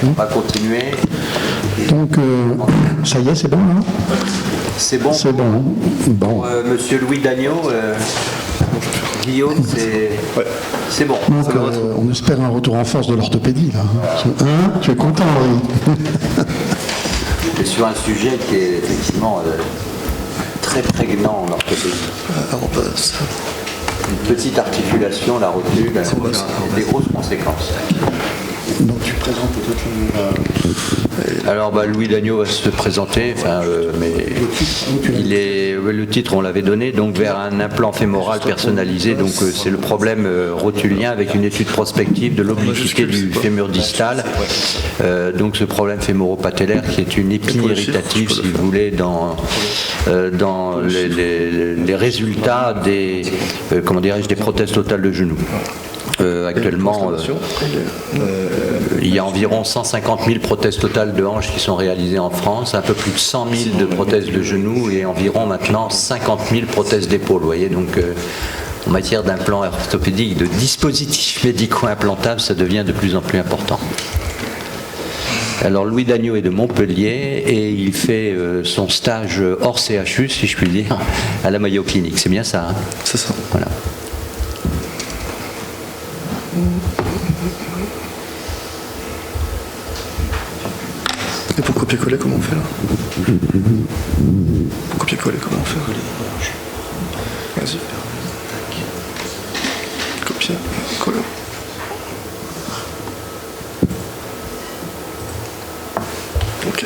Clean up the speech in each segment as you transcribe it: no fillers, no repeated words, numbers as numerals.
On va continuer. Donc, ça y est, c'est bon, hein? C'est bon. C'est bon. Bon. Monsieur Louis Dagneau, Guillaume, c'est bon. Donc, on espère un retour en force de l'orthopédie, là. Hein? Tu es content, oui. Et sur un sujet qui est effectivement très prégnant en orthopédie. Une petite articulation, la rotule, des grosses conséquences. Donc tu présentes peut-être Alors Louis Dagneau va se présenter, mais le titre on l'avait donné, donc vers un implant fémoral personnalisé, donc c'est le problème rotulien avec une étude prospective de l'obliquité du fémur distal, donc ce problème fémoro-patellaire qui est une épine irritative, si vous voulez, dans les résultats des prothèses totales de genoux. Actuellement, il y a environ 150 000 prothèses totales de hanches qui sont réalisées en France, un peu plus de 100 000 de prothèses de genoux et environ maintenant 50 000 prothèses d'épaule. Vous voyez, donc en matière d'implants orthopédiques, de dispositifs médicaux implantables, ça devient de plus en plus important. Alors Louis Dagneau est de Montpellier et il fait son stage hors CHU, si je puis dire, à la Mayo Clinique. C'est bien ça, hein? C'est ça. Voilà. Et pour copier-coller, comment on fait là? Pour copier-coller, comment on fait? Vas-y. Copier-coller. Ok.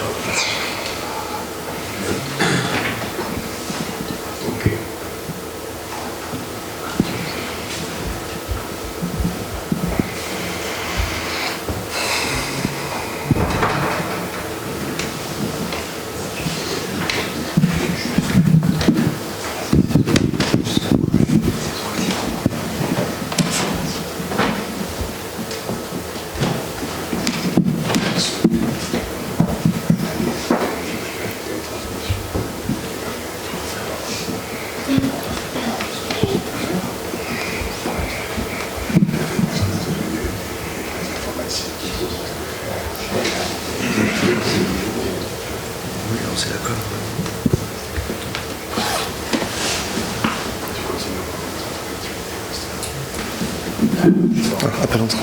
Appel entrant.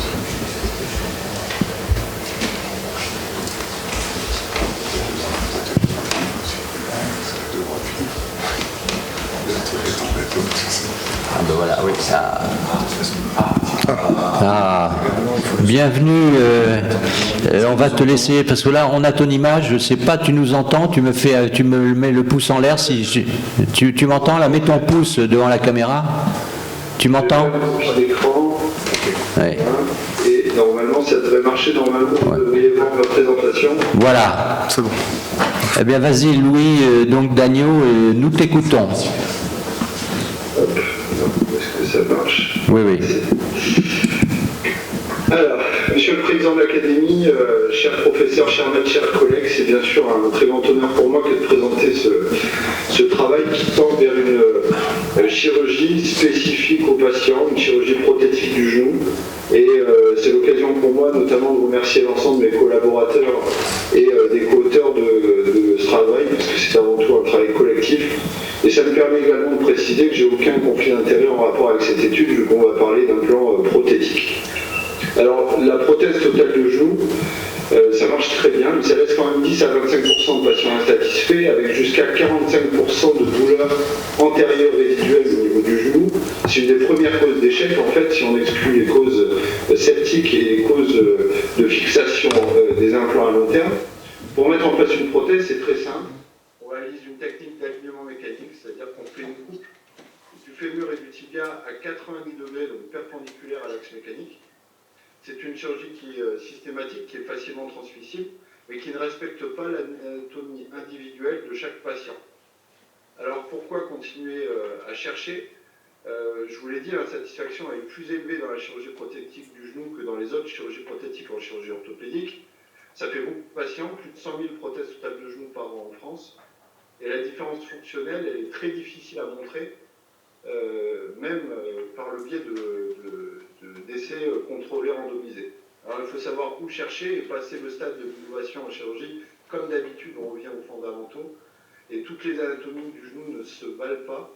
Voilà, oui, ça. Bienvenue. On va te laisser parce que là, on a ton image. Je sais pas, tu nous entends. Tu me mets le pouce en l'air. Si tu m'entends là, mets ton pouce devant la caméra. Tu m'entends? Ouais. Et normalement, ça devrait marcher. Normalement, vous devriez voir ma présentation. Voilà. C'est bon. Eh bien, vas-y, Louis, donc Dagneau, nous t'écoutons. Hop. Est-ce que ça marche? Oui, oui. Alors, Monsieur le Président de l'Académie, cher professeur, cher maître, chers collègues, c'est bien sûr un très grand honneur pour moi que de présenter ce travail qui tend vers une chirurgie spécifique aux patients, une chirurgie prothétique du genou. Et c'est l'occasion pour moi notamment de remercier l'ensemble de mes collaborateurs et des co-auteurs de ce travail, parce que c'est avant tout un travail collectif. Et ça me permet également de préciser que j'ai aucun conflit d'intérêt en rapport avec cette étude, vu qu'on va parler d'un plan prothétique. Alors, la prothèse totale de genou, ça marche très bien, mais ça laisse quand même 10 à 25% de patients insatisfaits, avec jusqu'à 45% de douleurs antérieures résiduelles au niveau du genou. C'est une des premières causes d'échec, en fait, si on exclut les causes septiques et les causes de fixation des implants à long terme. Pour mettre en place une prothèse, c'est très simple. On réalise une technique d'alignement mécanique, c'est-à-dire qu'on fait une coupe du fémur et du tibia à 90 degrés, donc perpendiculaire à l'axe mécanique. C'est une chirurgie qui est systématique, qui est facilement transmissible, mais qui ne respecte pas l'anatomie individuelle de chaque patient. Alors pourquoi continuer à chercher? Je vous l'ai dit, l'insatisfaction est plus élevée dans la chirurgie prothétique du genou que dans les autres chirurgies prothétiques en chirurgie orthopédique. Ça fait beaucoup de patients, plus de 100 000 prothèses totales de genoux par an en France. Et la différence fonctionnelle, elle est très difficile à montrer, même par le biais d'essais contrôlés randomisés. Alors il faut savoir où chercher et passer le stade de l'innovation en chirurgie. Comme d'habitude, on revient aux fondamentaux. Et toutes les anatomies du genou ne se valent pas.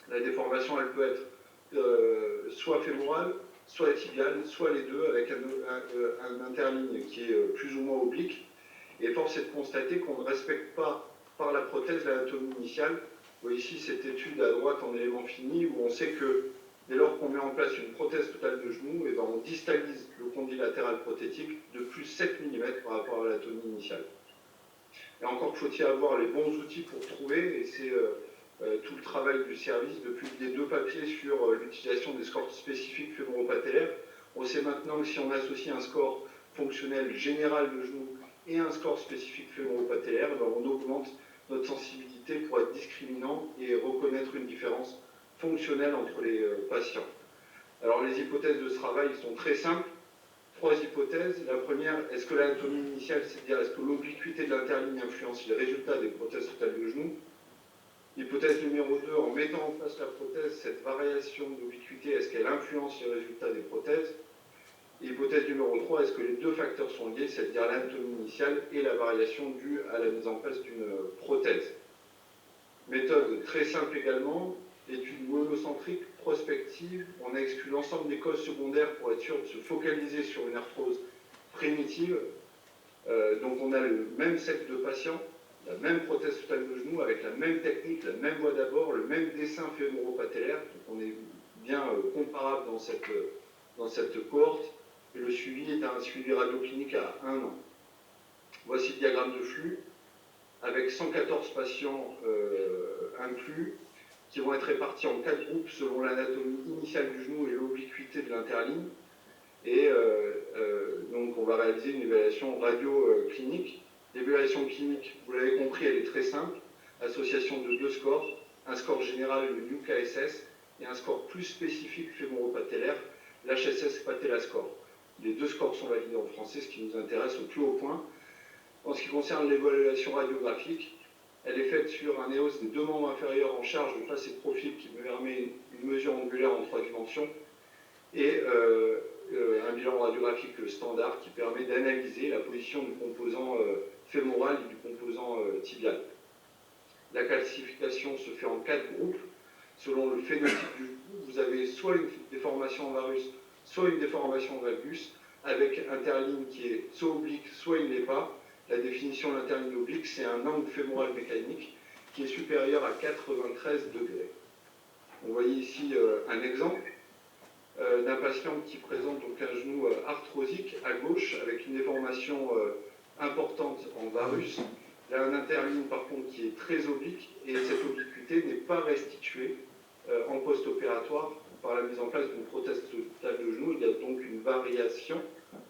La déformation, elle peut être soit fémorale, soit tibiale, soit les deux, avec un interligne qui est plus ou moins oblique. Et force est de constater qu'on ne respecte pas par la prothèse l'anatomie initiale. Vous voyez ici cette étude à droite en élément fini, où on sait que dès lors qu'on met en place une prothèse totale de genou, et ben on distalise le condyle latéral prothétique de plus 7 mm par rapport à l'anatomie initiale. Et encore faut-il avoir les bons outils pour trouver, et c'est tout le travail du service de publier 2 papiers sur l'utilisation des scores spécifiques fémoro-patellaires. On sait maintenant que si on associe un score fonctionnel général de genou et un score spécifique fémoro-patellaire, ben on augmente notre sensibilité pour être discriminant et reconnaître une différence fonctionnelle entre les patients. Alors les hypothèses de ce travail sont très simples. 3 hypothèses. La première, est-ce que l'anatomie initiale, c'est-à-dire est-ce que l'obliquité de l'interligne influence les résultats des prothèses totales de genou? Hypothèse numéro 2, en mettant en place la prothèse, cette variation d'obliquité, est-ce qu'elle influence les résultats des prothèses? Hypothèse numéro 3, est-ce que les 2 facteurs sont liés, c'est-à-dire l'anatomie initiale et la variation due à la mise en place d'une prothèse? Méthode très simple également, étude monocentrique, prospective, on a exclu l'ensemble des causes secondaires pour être sûr de se focaliser sur une arthrose primitive. Donc on a le même set de patients, la même prothèse totale de genou, avec la même technique, la même voie d'abord, le même dessin fémoro-patellaire, donc on est bien comparable dans cette cohorte, et le suivi est un suivi radioclinique à 1 an. Voici le diagramme de flux, avec 114 patients inclus, qui vont être répartis en 4 groupes selon l'anatomie initiale du genou et l'obliquité de l'interligne. Et donc on va réaliser une évaluation radio-clinique. L'évaluation clinique, vous l'avez compris, elle est très simple. Association de 2 scores, un score général, le UKSS, et un score plus spécifique fémoro-patellaire, l'HSS Patella Score. Les 2 scores sont validés en français, ce qui nous intéresse au plus haut point. En ce qui concerne l'évaluation radiographique, elle est faite sur un EOS des 2 membres inférieurs en charge de face et de profil qui permet une mesure angulaire en 3 dimensions et un bilan radiographique standard qui permet d'analyser la position du composant fémoral et du composant tibial. La classification se fait en 4 groupes. Selon le phénotype du genou, vous avez soit une déformation en varus, soit une déformation en valgus, avec interligne qui est soit oblique, soit il n'est pas. La définition de l'interligne oblique, c'est un angle fémoral mécanique qui est supérieur à 93 degrés. Vous voyez ici un exemple d'un patient qui présente donc un genou arthrosique à gauche avec une déformation importante en varus. Là, un interligne par contre qui est très oblique et cette obliquité n'est pas restituée en post-opératoire par la mise en place d'une prothèse totale de genou. Il y a donc une variation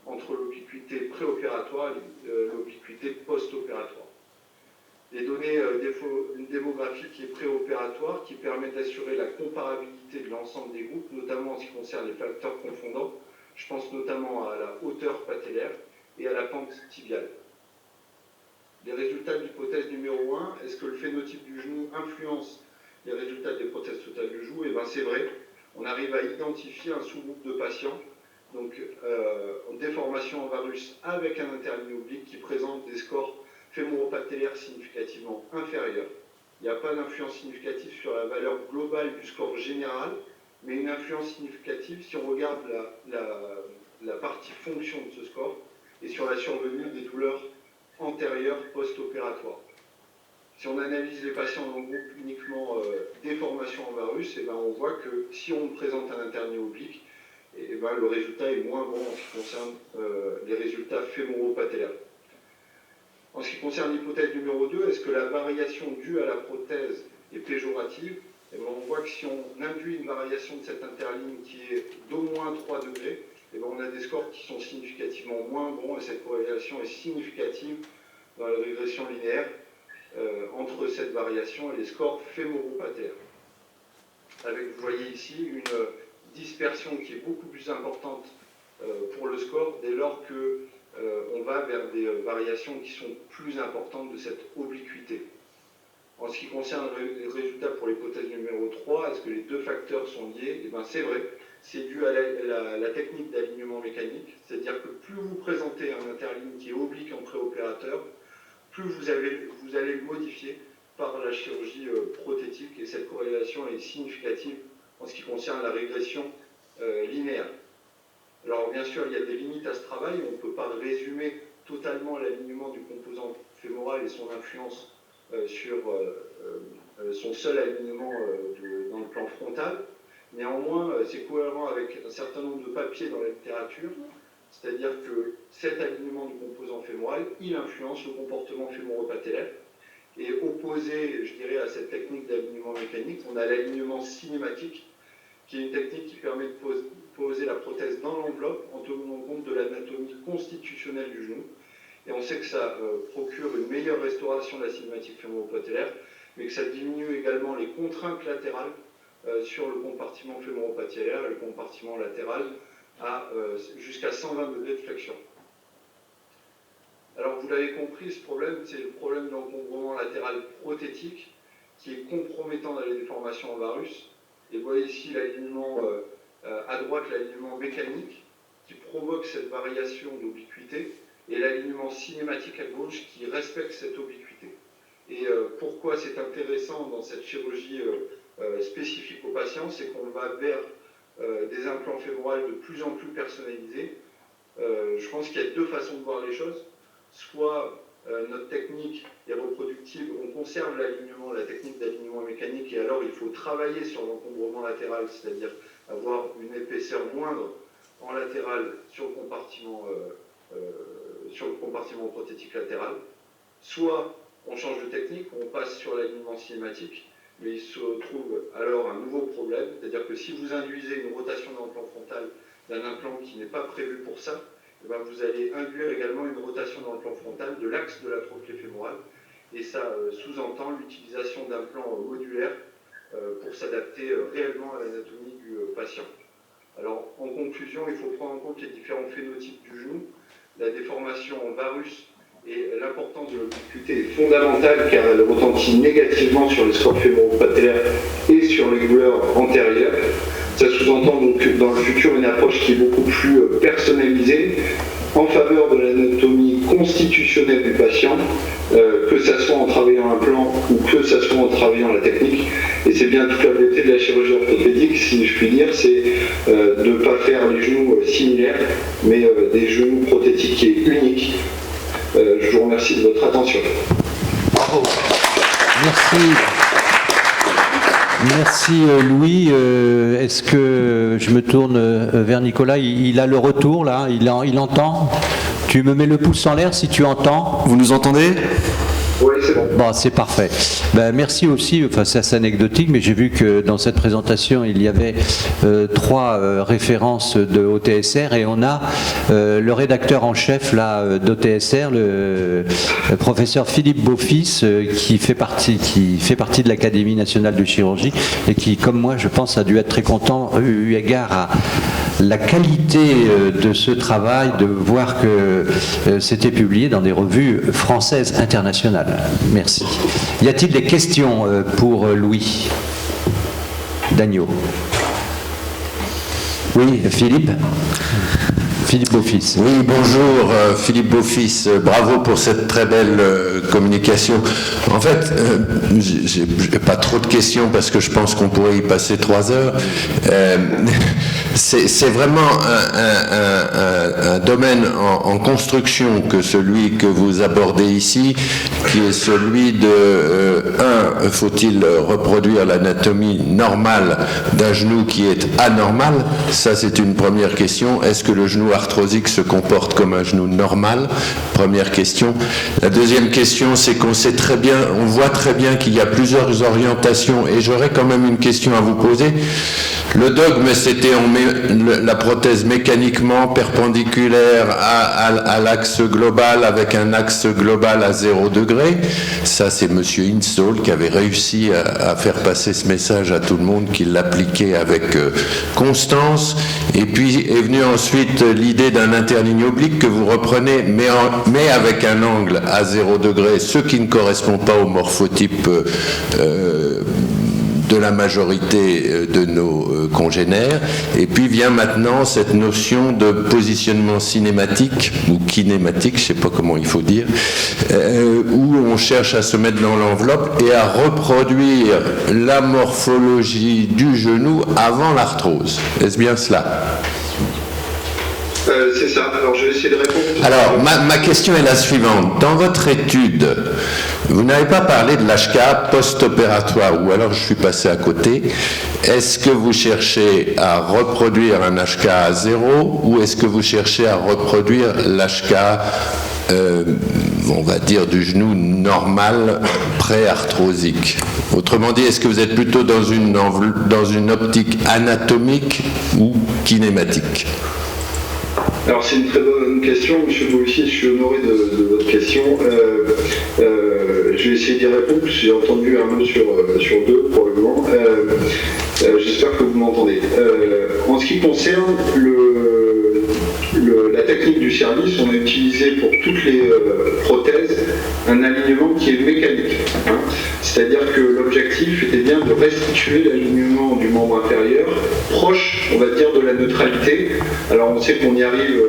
entre l'obliquité préopératoire et l'obliquité post-opératoire. Des données démographiques et préopératoires qui permettent d'assurer la comparabilité de l'ensemble des groupes, notamment en ce qui concerne les facteurs confondants. Je pense notamment à la hauteur patellaire et à la pente tibiale. Les résultats de l'hypothèse numéro 1, est-ce que le phénotype du genou influence les résultats des prothèses totales du genou? Eh bien c'est vrai, on arrive à identifier un sous-groupe de patients, donc en déformation en varus avec un interligne oblique qui présente des scores fémoro-patellaires significativement inférieurs. Il n'y a pas d'influence significative sur la valeur globale du score général, mais une influence significative si on regarde la partie fonction de ce score et sur la survenue des douleurs antérieures post-opératoires. Si on analyse les patients dans le groupe uniquement déformation en varus, eh ben on voit que si on présente un interligne oblique, eh ben le résultat est moins bon en ce qui concerne les résultats fémoro-patellaires. En ce qui concerne l'hypothèse numéro 2, est-ce que la variation due à la prothèse est péjorative? Eh bien, on voit que si on induit une variation de cette interligne qui est d'au moins 3 degrés, eh bien, on a des scores qui sont significativement moins bons et cette corrélation est significative dans la régression linéaire entre cette variation et les scores fémoro-patellaires. Avec, vous voyez ici, une dispersion qui est beaucoup plus importante pour le score dès lors que on va vers des variations qui sont plus importantes de cette obliquité. En ce qui concerne les résultats pour l'hypothèse numéro 3, est-ce que les 2 facteurs sont liés? Eh bien c'est vrai, c'est dû à la technique d'alignement mécanique, c'est-à-dire que plus vous présentez un interligne qui est oblique en préopérateur, plus vous allez le modifier par la chirurgie prothétique, et cette corrélation est significative en ce qui concerne la régression linéaire. Alors bien sûr, il y a des limites à ce travail, on ne peut pas résumer totalement l'alignement du composant fémoral et son influence sur son seul alignement dans le plan frontal. Néanmoins, c'est cohérent avec un certain nombre de papiers dans la littérature, c'est-à-dire que cet alignement du composant fémoral, il influence le comportement fémoro-patellaire. Et opposé, je dirais, à cette technique d'alignement mécanique, on a l'alignement cinématique, qui est une technique qui permet de poser la prothèse dans l'enveloppe en tenant compte de l'anatomie constitutionnelle du genou. Et on sait que ça procure une meilleure restauration de la cinématique fémoro-patellaire, mais que ça diminue également les contraintes latérales sur le compartiment fémoro-patellaire, et le compartiment latéral à jusqu'à 120 degrés de flexion. Alors vous l'avez compris, ce problème, c'est le problème de l'encombrement latéral prothétique qui est compromettant dans les déformations en varus. Et vous voyez ici l'alignement à droite, l'alignement mécanique qui provoque cette variation d'obliquité, et l'alignement cinématique à gauche qui respecte cette obliquité. Et pourquoi c'est intéressant dans cette chirurgie spécifique aux patients, c'est qu'on va vers des implants fémoraux de plus en plus personnalisés. Je pense qu'il y a deux façons de voir les choses. Soit notre technique est reproductible, on conserve l'alignement, la technique d'alignement mécanique, et alors il faut travailler sur l'encombrement latéral, c'est-à-dire avoir une épaisseur moindre en latéral sur le compartiment prothétique latéral. Soit on change de technique, on passe sur l'alignement cinématique, mais il se trouve alors un nouveau problème, c'est-à-dire que si vous induisez une rotation dans l'implant frontal d'un implant qui n'est pas prévu pour ça, et bien vous allez induire également une rotation dans le plan frontal de l'axe de la trochlée fémorale, et ça sous-entend l'utilisation d'implants modulaires pour s'adapter réellement à l'anatomie du patient. Alors en conclusion, il faut prendre en compte les différents phénotypes du genou. La déformation en varus et l'importance de l'obliquité est fondamentale car elle retentit négativement sur les scores fémoro-patellaires et sur les douleurs antérieures. Ça sous-entend donc dans le futur une approche qui est beaucoup plus personnalisée en faveur de l'anatomie constitutionnelle du patient, que ça soit en travaillant un plan ou que ça soit en travaillant la technique. Et c'est bien toute la beauté de la chirurgie orthopédique, si je puis dire, c'est de ne pas faire les genoux similaires, mais des genoux prothétiques et uniques. Je vous remercie de votre attention. Bravo. Merci. Merci Louis. Est-ce que je me tourne vers Nicolas? Il a le retour là, il entend. Tu me mets le pouce en l'air si tu entends. Vous nous entendez? Oui, c'est bon. Bon, c'est parfait. Ben, merci aussi, enfin c'est assez anecdotique, mais j'ai vu que dans cette présentation, il y avait 3 références de OTSR, et on a le rédacteur en chef là d'OTSR, le professeur Philippe Beaufils, qui fait partie de l'Académie nationale de chirurgie, et qui, comme moi, je pense, a dû être très content eu égard à la qualité de ce travail, de voir que c'était publié dans des revues françaises internationales. Merci. Y a-t-il des questions pour Louis Dagneau? Oui, Philippe. Philippe Beaufils. Oui, bonjour, Philippe Beaufils. Bravo pour cette très belle communication. En fait, j'ai pas trop de questions parce que je pense qu'on pourrait y passer 3 heures. C'est vraiment un domaine en construction que celui que vous abordez ici, qui est celui de faut-il reproduire l'anatomie normale d'un genou qui est anormal? Ça, c'est une première question. Est-ce que le genou arthrosique se comporte comme un genou normal? Première question. La deuxième question, c'est qu'on sait très bien, on voit très bien qu'il y a plusieurs orientations, et j'aurais quand même une question à vous poser. Le dogme, c'était on met la prothèse mécaniquement perpendiculaire à l'axe global, avec un axe global à 0 degré. Ça, c'est M. Install qui avait réussi à faire passer ce message à tout le monde, qui l'appliquait avec constance. Et puis est venue ensuite l'idée d'un interligne oblique que vous reprenez, mais avec un angle à 0 degré, ce qui ne correspond pas au morphotype de la majorité de nos congénères. Et puis vient maintenant cette notion de positionnement cinématique ou kinématique, je ne sais pas comment il faut dire, où on cherche à se mettre dans l'enveloppe et à reproduire la morphologie du genou avant l'arthrose. Est-ce bien cela ? C'est ça. Alors, je vais essayer de répondre. Alors, ma question est la suivante. Dans votre étude, vous n'avez pas parlé de l'HK post-opératoire, ou alors je suis passé à côté. Est-ce que vous cherchez à reproduire un HK à 0, ou est-ce que vous cherchez à reproduire l'HK, on va dire, du genou normal pré-arthrosique? Autrement dit, est-ce que vous êtes plutôt dans une optique anatomique ou kinématique? Alors c'est une très bonne question, Monsieur Boissier, je suis honoré de votre question. Je vais essayer d'y répondre, parce que j'ai entendu un mot sur deux probablement. J'espère que vous m'entendez. En ce qui concerne la technique du service, on a utilisé pour toutes les prothèses un alignement qui est mécanique. C'est-à-dire que l'objectif était bien de restituer l'alignement du membre inférieur proche, on va dire, de la neutralité. Alors on sait qu'on y arrive,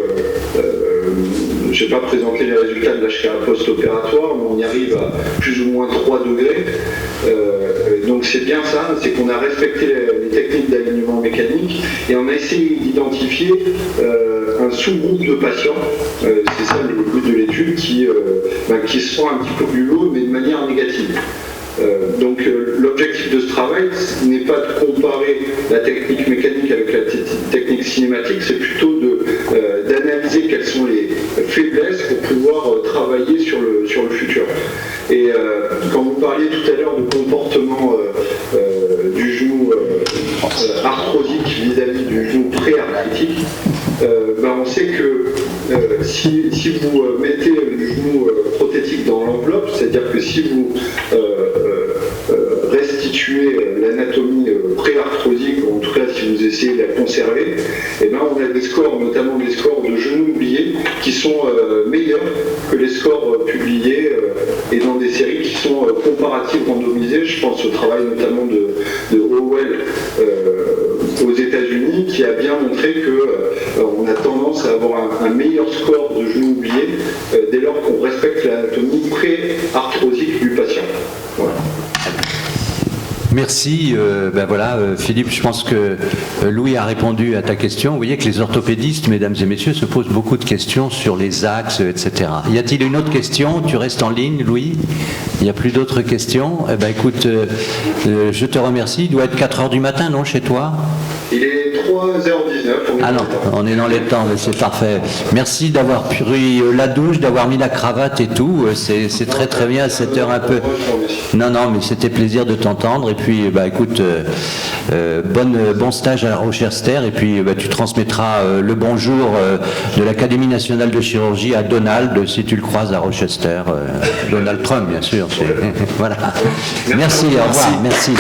je ne vais pas présenter les résultats de l'HK post-opératoire, mais on y arrive à plus ou moins 3 degrés. Donc c'est bien ça, c'est qu'on a respecté les techniques d'alignement mécanique et on a essayé d'identifier un sous-groupe de patients, c'est ça le but de l'étude, qui se sent un petit peu plus lourd mais de manière négative. Donc l'objectif de ce travail n'est pas de comparer la technique mécanique avec la technique cinématique, c'est plutôt d'analyser quelles sont les faiblesses pour pouvoir travailler sur le futur. Et quand vous parliez tout à l'heure de comportement du genou arthrosique vis-à-vis du genou pré-arthritique, on sait que si vous mettez le genou prothétique dans l'enveloppe, c'est-à-dire que si vous restituer l'anatomie pré-arthrosique, ou en tout cas si vous essayez de la conserver, on a des scores, notamment des scores de genoux oubliés, qui sont meilleurs que les scores publiés et dans des séries qui sont comparatives randomisées. Je pense au travail notamment de Howell aux États-Unis, qui a bien montré qu'on a tendance à avoir un meilleur score de genoux oubliés dès lors qu'on respecte l'anatomie pré-arthrosique du patient. Voilà. Merci. Philippe, je pense que Louis a répondu à ta question. Vous voyez que les orthopédistes, mesdames et messieurs, se posent beaucoup de questions sur les axes, etc. Y a-t-il une autre question? Tu restes en ligne, Louis? Il n'y a plus d'autres questions? Écoute, je te remercie. Il doit être 4h du matin, non, chez toi? Il est 3h19. Ah non, on est dans les temps, c'est parfait. Merci d'avoir pris la douche, d'avoir mis la cravate et tout. C'est très très bien à cette heure un peu. Non, mais c'était plaisir de t'entendre. Et puis, écoute, bon stage à la Rochester. Et puis, tu transmettras le bonjour de l'Académie nationale de chirurgie à Donald, si tu le croises à Rochester. Donald Trump, bien sûr. Voilà. Merci, au revoir. Merci.